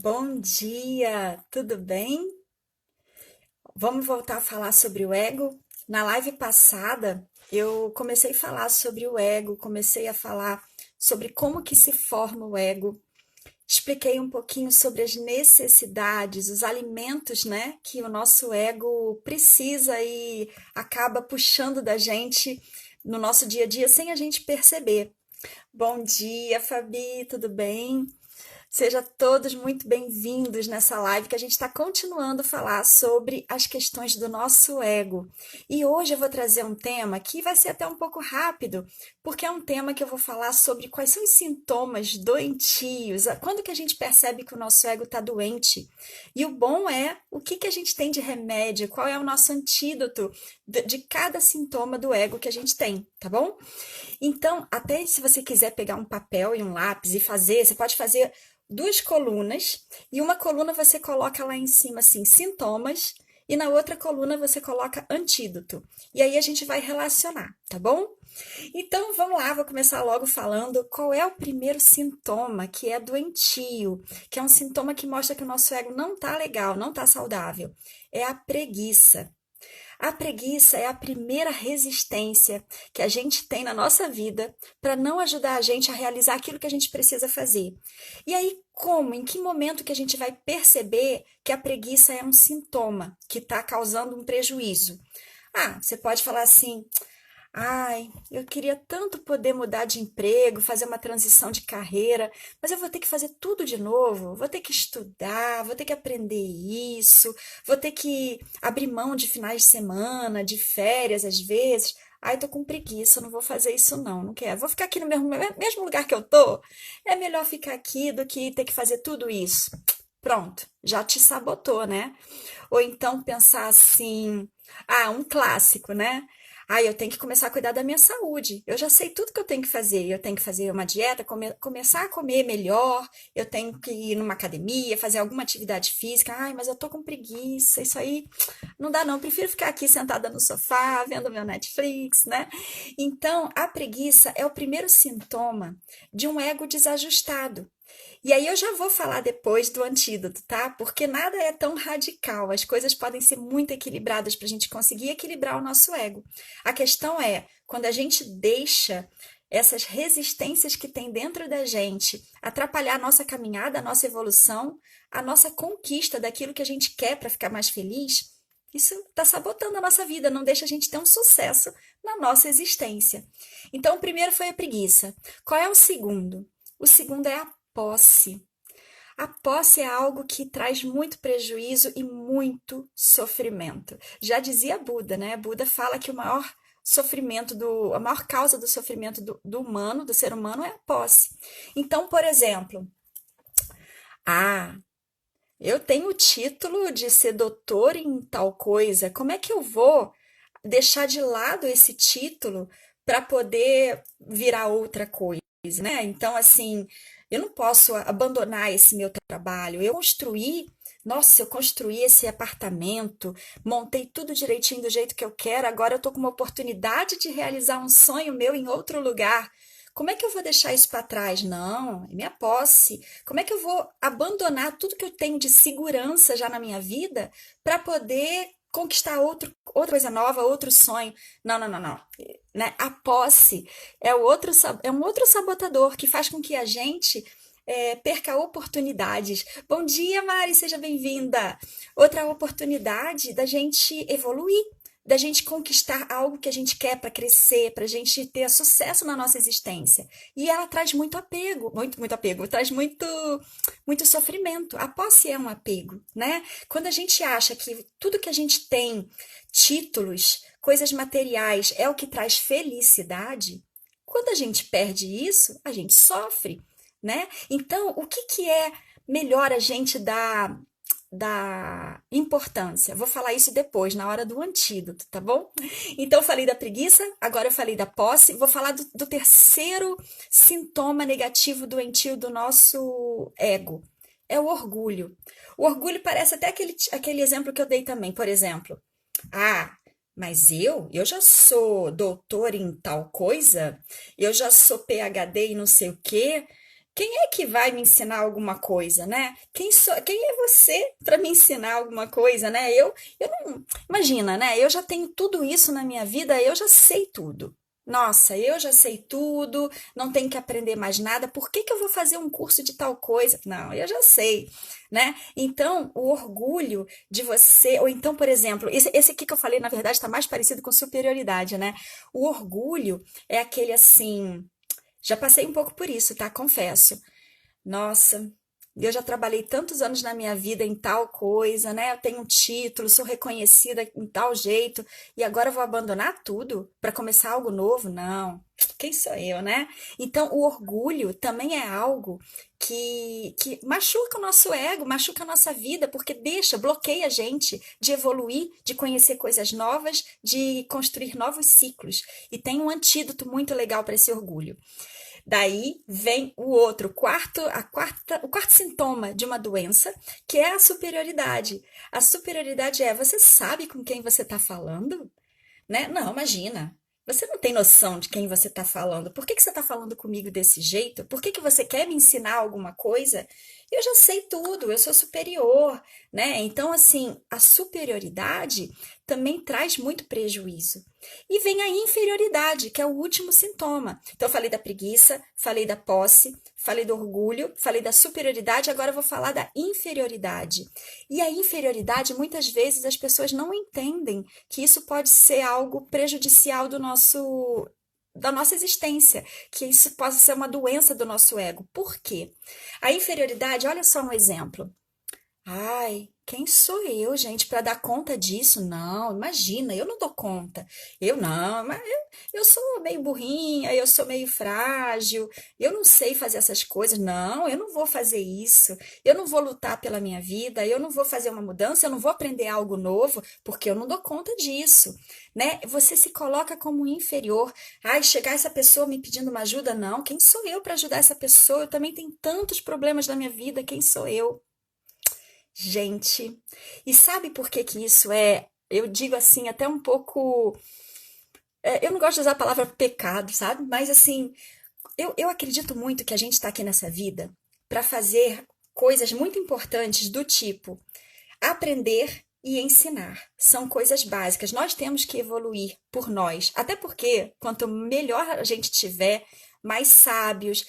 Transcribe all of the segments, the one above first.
Bom dia, tudo bem? Vamos voltar a falar sobre o ego? Na live passada, eu comecei a falar sobre o ego, comecei a falar sobre como que se forma o ego. Expliquei um pouquinho sobre as necessidades, os alimentos, né, que o nosso ego precisa e acaba puxando da gente no nosso dia a dia sem a gente perceber. Bom dia, Fabi, tudo bem? Sejam todos muito bem-vindos nessa live que a gente está continuando a falar sobre as questões do nosso ego. E hoje eu vou trazer um tema que vai ser até um pouco rápido, porque é um tema que eu vou falar sobre quais são os sintomas doentios, quando que a gente percebe que o nosso ego está doente. E o bom é o que que a gente tem de remédio, qual é o nosso antídoto de cada sintoma do ego que a gente tem, tá bom? Então, até se você quiser pegar um papel e um lápis e fazer, você pode fazer duas colunas, e uma coluna você coloca lá em cima assim, sintomas, e na outra coluna você coloca antídoto. E aí a gente vai relacionar, tá bom? Então vamos lá, vou começar logo falando qual é o primeiro sintoma que é doentio, que é um sintoma que mostra que o nosso ego não tá legal, não tá saudável. É a preguiça. A preguiça é a primeira resistência que a gente tem na nossa vida para não ajudar a gente a realizar aquilo que a gente precisa fazer. E aí, como, em que momento que a gente vai perceber que a preguiça é um sintoma que está causando um prejuízo? Ah, você pode falar assim: ai, eu queria tanto poder mudar de emprego, fazer uma transição de carreira, mas eu vou ter que fazer tudo de novo, vou ter que estudar, vou ter que aprender isso, vou ter que abrir mão de finais de semana, de férias às vezes. Ai, tô com preguiça, não vou fazer isso não, não quero. Vou ficar aqui no mesmo lugar que eu tô. É melhor ficar aqui do que ter que fazer tudo isso. Pronto, já te sabotou, né? Ou então pensar assim, um clássico, né? Eu tenho que começar a cuidar da minha saúde. Eu já sei tudo que eu tenho que fazer. Eu tenho que fazer uma dieta, começar a comer melhor. Eu tenho que ir numa academia, fazer alguma atividade física. Ai, mas eu tô com preguiça. Isso aí não dá, não. Eu prefiro ficar aqui sentada no sofá, vendo meu Netflix, né? Então, a preguiça é o primeiro sintoma de um ego desajustado. E aí eu já vou falar depois do antídoto, tá? Porque nada é tão radical. As coisas podem ser muito equilibradas para a gente conseguir equilibrar o nosso ego. A questão é quando a gente deixa essas resistências que tem dentro da gente atrapalhar a nossa caminhada, a nossa evolução, a nossa conquista daquilo que a gente quer para ficar mais feliz. Isso está sabotando a nossa vida, não deixa a gente ter um sucesso na nossa existência. Então, o primeiro foi a preguiça. Qual é o segundo? O segundo é a posse. A posse é algo que traz muito prejuízo e muito sofrimento. Já dizia Buda, né? Buda fala que o maior a maior causa do sofrimento do humano, do ser humano, é a posse. Então, por exemplo, ah, eu tenho o título de ser doutor em tal coisa. Como é que eu vou deixar de lado esse título para poder virar outra coisa, né? Então, assim, eu não posso abandonar esse meu trabalho. Eu construí esse apartamento, montei tudo direitinho do jeito que eu quero. Agora eu tô com uma oportunidade de realizar um sonho meu em outro lugar. Como é que eu vou deixar isso para trás? Não, é minha posse. Como é que eu vou abandonar tudo que eu tenho de segurança já na minha vida para poder conquistar outra coisa nova, outro sonho? Não, não, não, não. Né? A posse é um outro sabotador que faz com que a gente perca oportunidades. Bom dia, Mari, seja bem-vinda. Outra oportunidade da gente evoluir, da gente conquistar algo que a gente quer para crescer, para a gente ter sucesso na nossa existência. E ela traz muito apego, muito apego, traz muito sofrimento. A posse é um apego, né? Quando a gente acha que tudo que a gente tem, títulos, coisas materiais, é o que traz felicidade, quando a gente perde isso, a gente sofre, né? Então, o que que é melhor a gente dar da importância? Vou falar isso depois, na hora do antídoto, tá bom? Então, eu falei da preguiça, agora eu falei da posse, vou falar do terceiro sintoma negativo doentio do nosso ego. É o orgulho. O orgulho parece até aquele exemplo que eu dei também, por exemplo. Ah, mas eu já sou doutor em tal coisa, eu já sou PhD em não sei o quê, Quem é que vai me ensinar alguma coisa, né? Quem é você para me ensinar alguma coisa, né? Eu não, imagina, né? Eu já tenho tudo isso na minha vida, eu já sei tudo. Nossa, eu já sei tudo, não tenho que aprender mais nada. Por que que eu vou fazer um curso de tal coisa? Não, eu já sei, né? Então, o orgulho de você, ou então, por exemplo, esse aqui que eu falei, na verdade, está mais parecido com superioridade, né? O orgulho é aquele assim. Já passei um pouco por isso, tá? Confesso. Nossa, eu já trabalhei tantos anos na minha vida em tal coisa, né? Eu tenho um título, sou reconhecida em tal jeito, e agora eu vou abandonar tudo para começar algo novo? Não. Quem sou eu, né? Então, o orgulho também é algo que machuca o nosso ego, machuca a nossa vida, porque bloqueia a gente de evoluir, de conhecer coisas novas, de construir novos ciclos. E tem um antídoto muito legal para esse orgulho. Daí vem o quarto sintoma de uma doença, que é a superioridade. A superioridade é, você sabe com quem você está falando? Né? Não, imagina. Você não tem noção de quem você está falando. Por que que você está falando comigo desse jeito? Por que que você quer me ensinar alguma coisa? Eu já sei tudo, eu sou superior, né? Então, assim, a superioridade também traz muito prejuízo. E vem a inferioridade, que é o último sintoma. Então, eu falei da preguiça, falei da posse, falei do orgulho, falei da superioridade, agora eu vou falar da inferioridade. E a inferioridade, muitas vezes, as pessoas não entendem que isso pode ser algo prejudicial da nossa existência, que isso pode ser uma doença do nosso ego. Por quê? A inferioridade, olha só um exemplo. Ai, quem sou eu, gente, para dar conta disso? Não, imagina, eu não dou conta. Eu não, eu sou meio burrinha, eu sou meio frágil, eu não sei fazer essas coisas. Não, eu não vou fazer isso. Eu não vou lutar pela minha vida, eu não vou fazer uma mudança, eu não vou aprender algo novo, porque eu não dou conta disso, né? Você se coloca como inferior. Ai, chegar essa pessoa me pedindo uma ajuda? Não, quem sou eu para ajudar essa pessoa? Eu também tenho tantos problemas na minha vida, quem sou eu? Gente, e sabe por que que isso é? Eu digo assim, até um pouco. Eu não gosto de usar a palavra pecado, sabe? Mas assim, eu acredito muito que a gente está aqui nessa vida para fazer coisas muito importantes do tipo aprender e ensinar. São coisas básicas. Nós temos que evoluir por nós. Até porque, quanto melhor a gente tiver, mais sábios,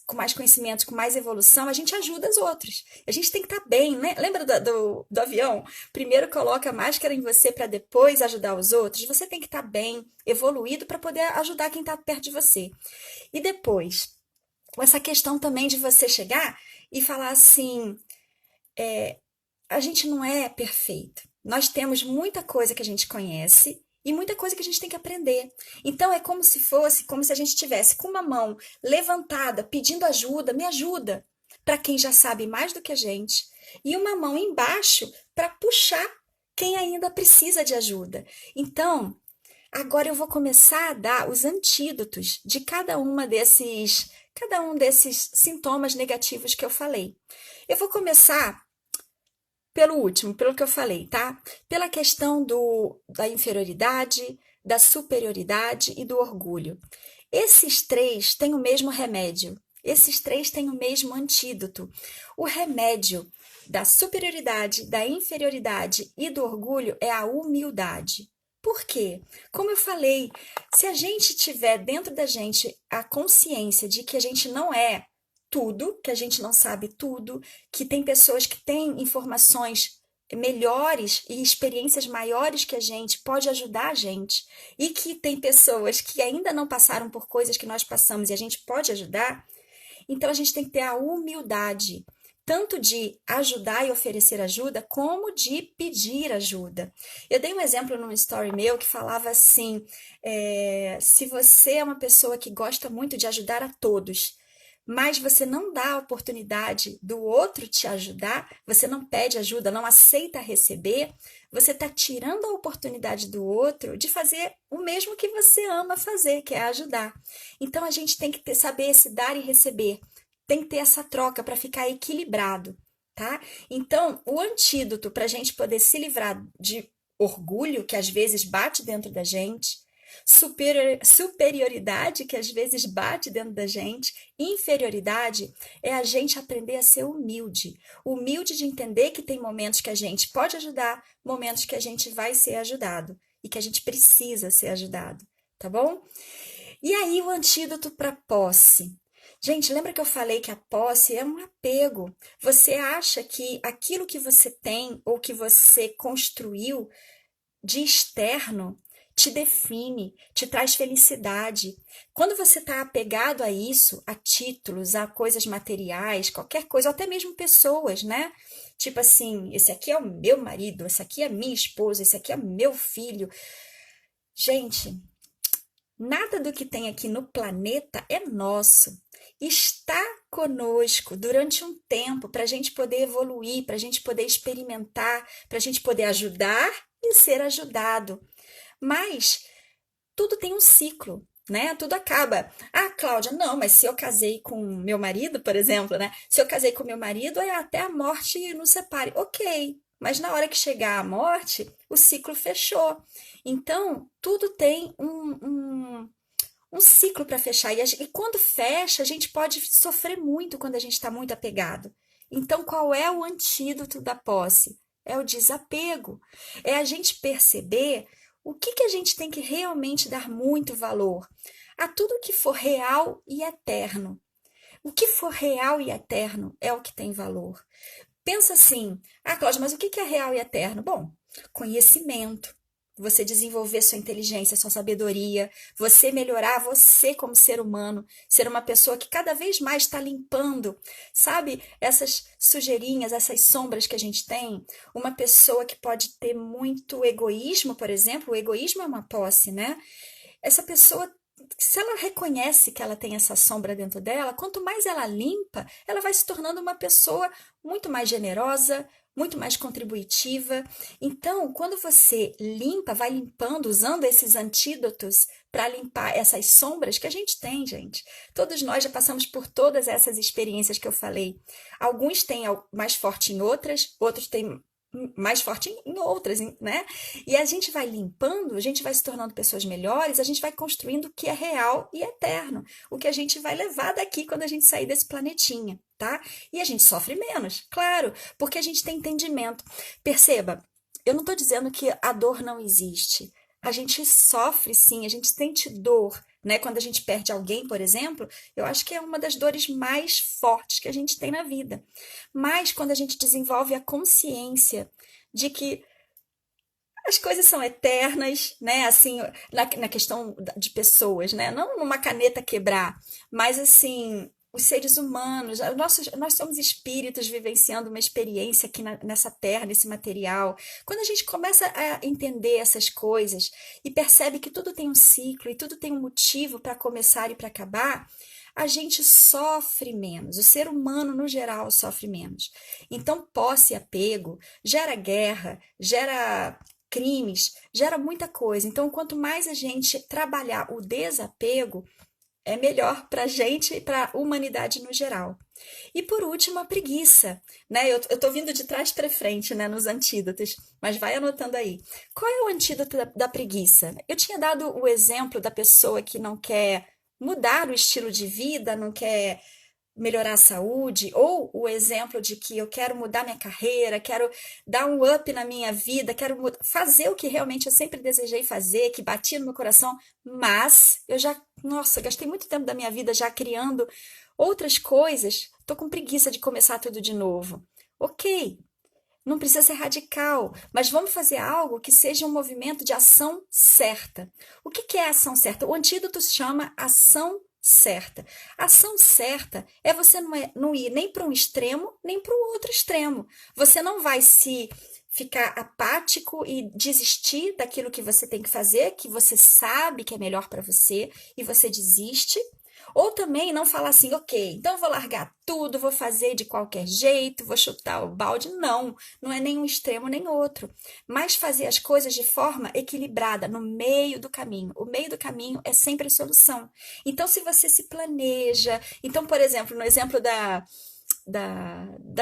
com mais conhecimentos, com mais evolução, a gente ajuda os outros. A gente tem que estar bem, né? Lembra do avião? Primeiro coloca a máscara em você para depois ajudar os outros. Você tem que estar bem, evoluído, para poder ajudar quem está perto de você. E depois, essa questão também de você chegar e falar assim: a gente não é perfeito. Nós temos muita coisa que a gente conhece e muita coisa que a gente tem que aprender. Então é como se fosse, como se a gente tivesse com uma mão levantada, pedindo ajuda, me ajuda, para quem já sabe mais do que a gente, e uma mão embaixo para puxar quem ainda precisa de ajuda. Então, agora eu vou começar a dar os antídotos de cada um desses sintomas negativos que eu falei. Eu vou começar pelo último, pelo que eu falei, tá? Pela questão da inferioridade, da superioridade e do orgulho. Esses três têm o mesmo remédio. Esses três têm o mesmo antídoto. O remédio da superioridade, da inferioridade e do orgulho é a humildade. Por quê? Como eu falei, se a gente tiver dentro da gente a consciência de que a gente não é tudo, que a gente não sabe tudo, que tem pessoas que têm informações melhores e experiências maiores que a gente, pode ajudar a gente, e que tem pessoas que ainda não passaram por coisas que nós passamos e a gente pode ajudar, então a gente tem que ter a humildade, tanto de ajudar e oferecer ajuda, como de pedir ajuda. Eu dei um exemplo num story meu que falava assim: se você é uma pessoa que gosta muito de ajudar a todos, mas você não dá a oportunidade do outro te ajudar, você não pede ajuda, não aceita receber, você está tirando a oportunidade do outro de fazer o mesmo que você ama fazer, que é ajudar. Então a gente tem que saber se dar e receber, tem que ter essa troca para ficar equilibrado, tá? Então, o antídoto para a gente poder se livrar de orgulho, que às vezes bate dentro da gente, Superioridade, que às vezes bate dentro da gente. Inferioridade é a gente aprender a ser humilde. Humilde de entender que tem momentos que a gente pode ajudar, momentos que a gente vai ser ajudado e que a gente precisa ser ajudado, tá bom? E aí o antídoto para posse. Gente, lembra que eu falei que a posse é um apego? Você acha que aquilo que você tem ou que você construiu de externo te define, te traz felicidade. Quando você está apegado a isso, a títulos, a coisas materiais, qualquer coisa, ou até mesmo pessoas, né? Tipo assim, esse aqui é o meu marido, esse aqui é a minha esposa, esse aqui é meu filho. Gente, nada do que tem aqui no planeta é nosso. Está conosco durante um tempo para a gente poder evoluir, para a gente poder experimentar, para a gente poder ajudar e ser ajudado. Mas tudo tem um ciclo, né? Tudo acaba. Ah, Cláudia, não, mas se eu casei com meu marido, por exemplo, né? Se eu casei com meu marido, é até a morte nos separe. Ok, mas na hora que chegar a morte, o ciclo fechou. Então, tudo tem um ciclo para fechar. E quando fecha, a gente pode sofrer muito quando a gente está muito apegado. Então, qual é o antídoto da posse? É o desapego. É a gente perceber o que a gente tem que realmente dar muito valor a tudo que for real e eterno. O que for real e eterno é o que tem valor. Pensa assim, ah, Cláudia, mas o que é real e eterno? Bom, conhecimento, você desenvolver sua inteligência, sua sabedoria, você melhorar você como ser humano, ser uma pessoa que cada vez mais está limpando, sabe, essas sujeirinhas, essas sombras que a gente tem. Uma pessoa que pode ter muito egoísmo, por exemplo, o egoísmo é uma posse, né? Essa pessoa, se ela reconhece que ela tem essa sombra dentro dela, quanto mais ela limpa, ela vai se tornando uma pessoa muito mais generosa, muito mais contributiva. Então, quando você limpa, vai limpando, usando esses antídotos para limpar essas sombras que a gente tem, gente. Todos nós já passamos por todas essas experiências que eu falei. Alguns têm mais forte em outras, outros têm mais forte em outras, né? E a gente vai limpando, a gente vai se tornando pessoas melhores, a gente vai construindo o que é real e eterno, o que a gente vai levar daqui quando a gente sair desse planetinha, tá? E a gente sofre menos, claro, porque a gente tem entendimento. Perceba, eu não estou dizendo que a dor não existe. A gente sofre sim, a gente sente dor, né? Quando a gente perde alguém, por exemplo, eu acho que é uma das dores mais fortes que a gente tem na vida. Mas quando a gente desenvolve a consciência de que as coisas são eternas, né? Assim, na questão de pessoas, né? Não numa caneta quebrar, mas assim, os seres humanos, nós somos espíritos vivenciando uma experiência aqui nessa terra, nesse material. Quando a gente começa a entender essas coisas e percebe que tudo tem um ciclo e tudo tem um motivo para começar e para acabar, a gente sofre menos. O ser humano, no geral, sofre menos. Então, posse e apego gera guerra, gera crimes, gera muita coisa. Então, quanto mais a gente trabalhar o desapego, é melhor para a gente e para a humanidade no geral. E por último, a preguiça, né? Eu tô vindo de trás para frente, né, nos antídotos, mas vai anotando aí. Qual é o antídoto da preguiça? Eu tinha dado o exemplo da pessoa que não quer mudar o estilo de vida, não quer melhorar a saúde, ou o exemplo de que eu quero mudar minha carreira, quero dar um up na minha vida, quero fazer o que realmente eu sempre desejei fazer, que batia no meu coração, mas eu já, nossa, gastei muito tempo da minha vida já criando outras coisas, tô com preguiça de começar tudo de novo. Ok, não precisa ser radical, mas vamos fazer algo que seja um movimento de ação certa. O que é ação certa? O antídoto se chama ação certa. Ação certa é você não ir nem para um extremo, nem para o outro extremo. Você não vai se ficar apático e desistir daquilo que você tem que fazer, que você sabe que é melhor para você, e você desiste. Ou também não falar assim, ok, então eu vou largar tudo, vou fazer de qualquer jeito, vou chutar o balde. Não, não é nem um extremo nem outro. Mas fazer as coisas de forma equilibrada, no meio do caminho. O meio do caminho é sempre a solução. Então, se você se planeja. Então, por exemplo, no exemplo da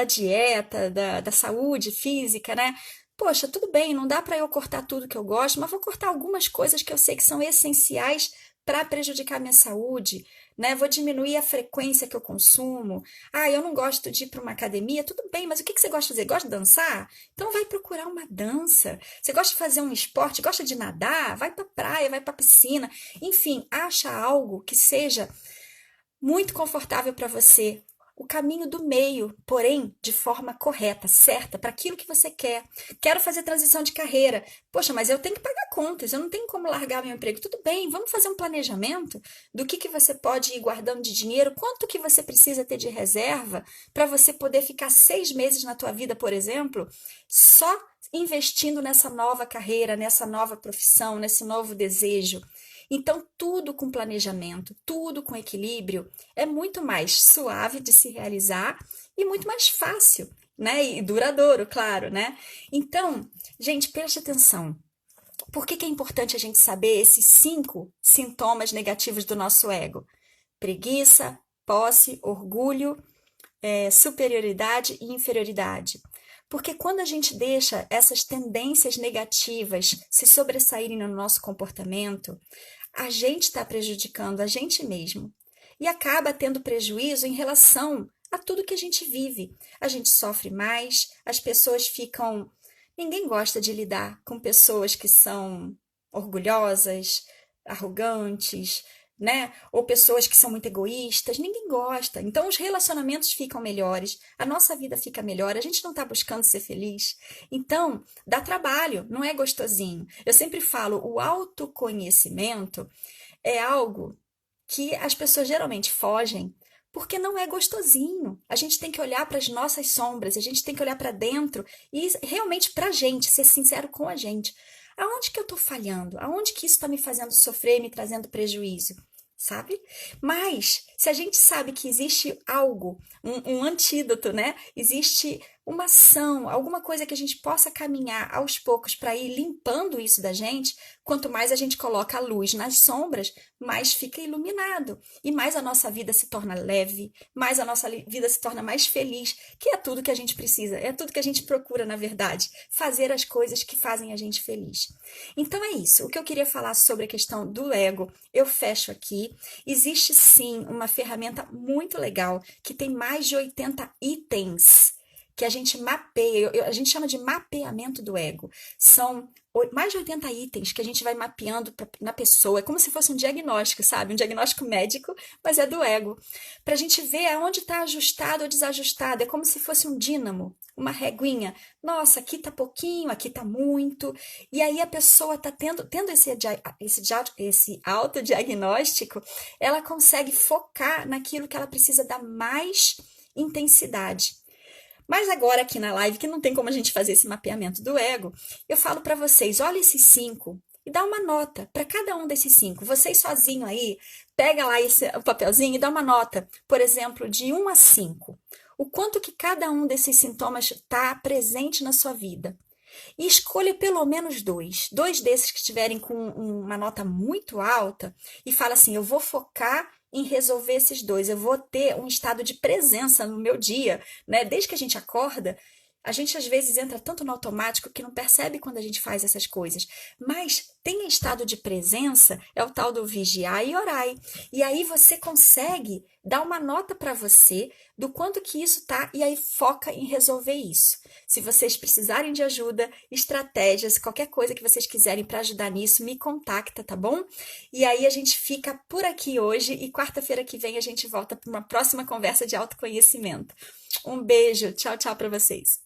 dieta, da saúde física, né? Poxa, tudo bem, não dá para eu cortar tudo que eu gosto, mas vou cortar algumas coisas que eu sei que são essenciais para prejudicar minha saúde, né? Vou diminuir a frequência que eu consumo. Ah, eu não gosto de ir para uma academia, tudo bem, mas o que que você gosta de fazer? Gosta de dançar? Então vai procurar uma dança. Você gosta de fazer um esporte? Gosta de nadar? Vai para praia, vai para piscina. Enfim, acha algo que seja muito confortável para você. O caminho do meio, porém, de forma correta, certa, para aquilo que você quer. Quero fazer transição de carreira. Poxa, mas eu tenho que pagar contas, eu não tenho como largar meu emprego. Tudo bem, vamos fazer um planejamento do que você pode ir guardando de dinheiro, quanto que você precisa ter de reserva para você poder ficar 6 meses na tua vida, por exemplo, só investindo nessa nova carreira, nessa nova profissão, nesse novo desejo. Então, tudo com planejamento, tudo com equilíbrio, é muito mais suave de se realizar e muito mais fácil, né? E duradouro, claro, né? Então, gente, preste atenção. Por que que é importante a gente saber esses 5 sintomas negativos do nosso ego? Preguiça, posse, orgulho, superioridade e inferioridade. Porque quando a gente deixa essas tendências negativas se sobressaírem no nosso comportamento, a gente está prejudicando a gente mesmo e acaba tendo prejuízo em relação a tudo que a gente vive. A gente sofre mais, as pessoas ficam. Ninguém gosta de lidar com pessoas que são orgulhosas, arrogantes, né? Ou pessoas que são muito egoístas. Ninguém gosta. Então, os relacionamentos ficam melhores, a nossa vida fica melhor, a gente não está buscando ser feliz. Então, dá trabalho, não é gostosinho. Eu sempre falo, o autoconhecimento é algo que as pessoas geralmente fogem porque não é gostosinho. A gente tem que olhar para as nossas sombras, a gente tem que olhar para dentro e realmente para a gente, ser sincero com a gente. Aonde que eu estou falhando? Aonde que isso está me fazendo sofrer, me trazendo prejuízo? Sabe? Mas, se a gente sabe que existe algo, um antídoto, né? Existe uma ação, alguma coisa que a gente possa caminhar aos poucos para ir limpando isso da gente, quanto mais a gente coloca a luz nas sombras, mais fica iluminado. E mais a nossa vida se torna leve, mais a nossa vida se torna mais feliz, que é tudo que a gente precisa, é tudo que a gente procura, na verdade. Fazer as coisas que fazem a gente feliz. Então é isso. O que eu queria falar sobre a questão do ego, eu fecho aqui. Existe sim uma ferramenta muito legal que tem mais de 80 itens que a gente mapeia, a gente chama de mapeamento do ego. São mais de 80 itens que a gente vai mapeando na pessoa. É como se fosse um diagnóstico, sabe? Um diagnóstico médico, mas é do ego. Para a gente ver aonde está ajustado ou desajustado. É como se fosse um dínamo, uma reguinha. Nossa, aqui tá pouquinho, aqui tá muito. E aí a pessoa tá tendo esse autodiagnóstico, ela consegue focar naquilo que ela precisa dar mais intensidade. Mas agora aqui na live, que não tem como a gente fazer esse mapeamento do ego, eu falo para vocês, olha esses 5 e dá uma nota para cada um desses 5. Vocês sozinho aí, pega lá o papelzinho e dá uma nota, por exemplo, de 1 a 5. O quanto que cada um desses sintomas está presente na sua vida. E escolha pelo menos dois. Dois desses que estiverem com uma nota muito alta e fala assim, eu vou focar em resolver esses dois. Eu vou ter um estado de presença no meu dia, né? Desde que a gente acorda, a gente às vezes entra tanto no automático que não percebe quando a gente faz essas coisas. Mas tem estado de presença, é o tal do vigiar e orai. E aí você consegue dar uma nota para você do quanto que isso tá e aí foca em resolver isso. Se vocês precisarem de ajuda, estratégias, qualquer coisa que vocês quiserem para ajudar nisso, me contacta, tá bom? E aí a gente fica por aqui hoje e quarta-feira que vem a gente volta para uma próxima conversa de autoconhecimento. Um beijo, tchau, tchau para vocês.